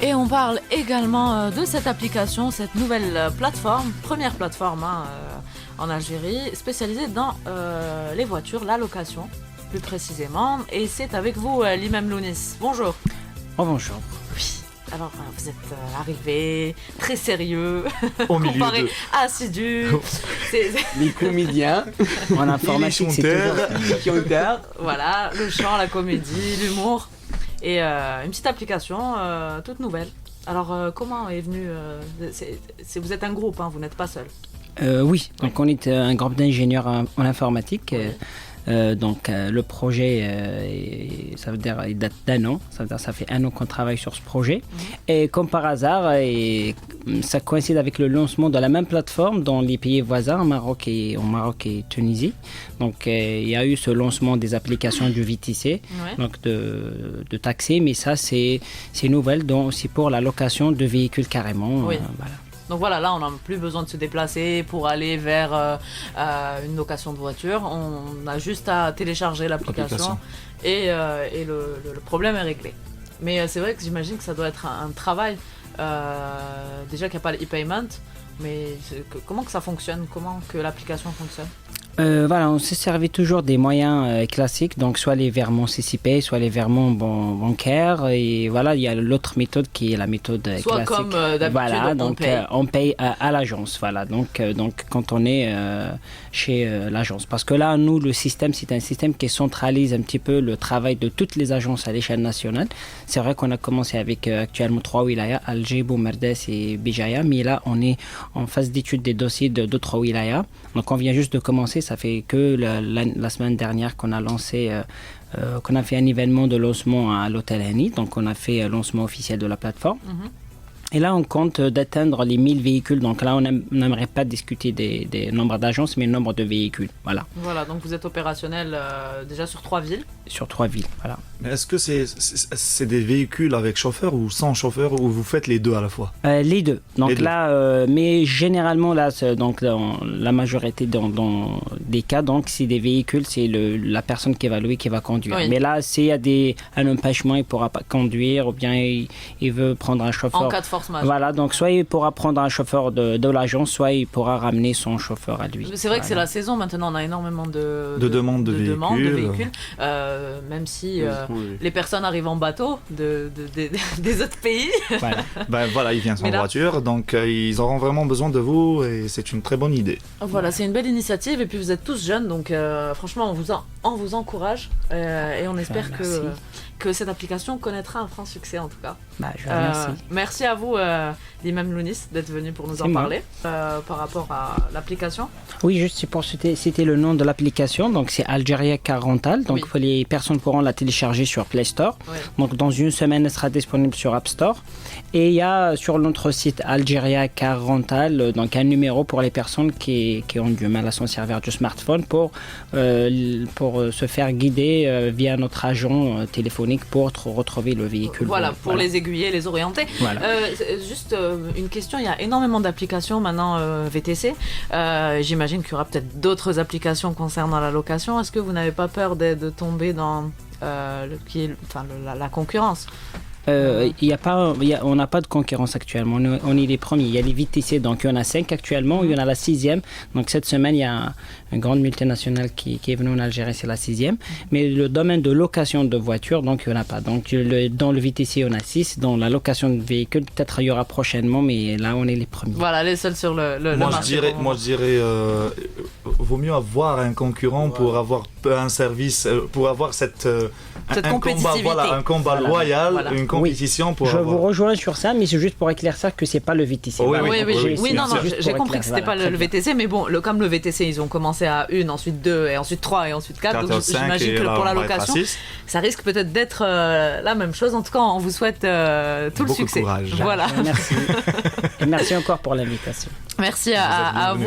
Et on parle également de cette application, cette nouvelle plateforme, première plateforme en Algérie, spécialisée dans les voitures, la location plus précisément. Et c'est avec vous, Limam Lounis. Bonjour. Oh, bonjour. Oui. Alors, vous êtes arrivé très sérieux, au milieu comparé de... assidu. Les comédiens en informatique, c'est toujours chanteur. Voilà, le chant, la comédie, l'humour. Et une petite application toute nouvelle. Alors, comment est venu... vous êtes un groupe, vous n'êtes pas seul. Oui, donc on est un groupe d'ingénieurs en informatique. Oui. Le projet, ça veut dire, il date d'1 an. Ça veut dire, ça fait 1 an qu'on travaille sur ce projet. Et comme par hasard, ça coïncide avec le lancement de la même plateforme dans les pays voisins, au Maroc et Tunisie. Donc, il y a eu ce lancement des applications du VTC, donc de taxi. Mais ça, c'est nouvelle, donc aussi pour la location de véhicules carrément. Oui. Voilà. Donc voilà, là, on n'a plus besoin de se déplacer pour aller vers une location de voiture. On a juste à télécharger l'application et le problème est réglé. Mais c'est vrai que j'imagine que ça doit être un travail. Déjà qu'il n'y a pas l'e-payment, mais comment que ça fonctionne? Comment que l'application fonctionne? On s'est servi toujours des moyens classiques, donc soit les virements CCP, soit les virements bancaires. Et voilà, il y a l'autre méthode qui est la méthode classique. Soit comme d'habitude, voilà, donc on paye à l'agence. Voilà, donc quand on est chez l'agence. Parce que là, nous, le système, c'est un système qui centralise un petit peu le travail de toutes les agences à l'échelle nationale. C'est vrai qu'on a commencé avec actuellement 3 wilayas, Alger, Boumerdès et Bijaya, mais là, on est en phase d'étude des dossiers d'autres wilayas. Donc, on vient juste de commencer. Ça fait que la semaine dernière qu'on a lancé, qu'on a fait un événement de lancement à l'hôtel Hani. Donc, on a fait lancement officiel de la plateforme. Et là, on compte d'atteindre les 1000 véhicules. Donc là, on n'aimerait pas discuter des nombres d'agences, mais le nombre de véhicules. Voilà. Voilà, donc vous êtes opérationnel déjà sur 3 villes. Sur 3 villes, voilà. Mais est-ce que c'est des véhicules avec chauffeur ou sans chauffeur, ou vous faites les deux à la fois? Les deux. Donc les deux. Là, mais généralement, là, donc, dans la majorité dans des cas, donc, c'est des véhicules, c'est la personne qui va louer qui va conduire. Oui. Mais là, s'il y a un empêchement, il ne pourra pas conduire, ou bien il veut prendre un chauffeur. En cas de force majeure. Voilà, donc soit il pourra prendre un chauffeur de l'agence, soit il pourra ramener son chauffeur à lui. C'est vrai que c'est la saison maintenant, on a énormément de demandes de véhicules. Même si les personnes arrivent en bateau des autres pays. Voilà. Voilà, ils viennent en voiture, donc ils auront vraiment besoin de vous et c'est une très bonne idée. Voilà, c'est une belle initiative et puis vous êtes tous jeunes, donc franchement on vous encourage et on espère que cette application connaîtra un franc succès en tout cas. Je vous remercie. Merci à vous, Limam Lounis, d'être venu pour nous en parler par rapport à l'application. Oui, juste pour citer le nom de l'application, donc c'est Algeria Car Rental, donc les personnes pourront la télécharger sur Play Store. Oui. Donc dans une semaine, elle sera disponible sur App Store. Et il y a sur notre site Algeria Car Rental, donc un numéro pour les personnes qui ont du mal à s'en servir du smartphone pour se faire guider via notre agent téléphonique pour retrouver le véhicule. Voilà, pour les aiguiller, les orienter. Voilà. Juste une question, il y a énormément d'applications maintenant VTC. J'imagine qu'il y aura peut-être d'autres applications concernant la location. Est-ce que vous n'avez pas peur de tomber dans la concurrence? On n'a pas de concurrence actuellement. On est les premiers. Il y a les VTC, donc il y en a 5 actuellement. Il y en a la 6e. Donc cette semaine, il y a une grande multinationale qui est venue en Algérie, c'est la 6e. Mais le domaine de location de voitures, donc il n'y en a pas. Donc dans le VTC, on a 6. Dans la location de véhicules, peut-être il y aura prochainement, mais là, on est les premiers. Voilà, les seuls sur le marché. Moi, je dirais, vaut mieux avoir un concurrent pour avoir un service, pour avoir cette compétitivité. Un combat loyal, une compétition pour vous rejoins sur ça, mais c'est juste pour éclaircir que c'est pas le VTC. Oui, non, j'ai compris que c'était pas le VTC, mais bon, comme le VTC, ils ont commencé à 1, ensuite 2, et ensuite 3, et ensuite 4, donc j'imagine que pour la location, ça risque peut-être d'être la même chose. En tout cas, on vous souhaite tout le succès. Courage. Voilà. Merci. Et merci encore pour l'invitation. Merci à vous.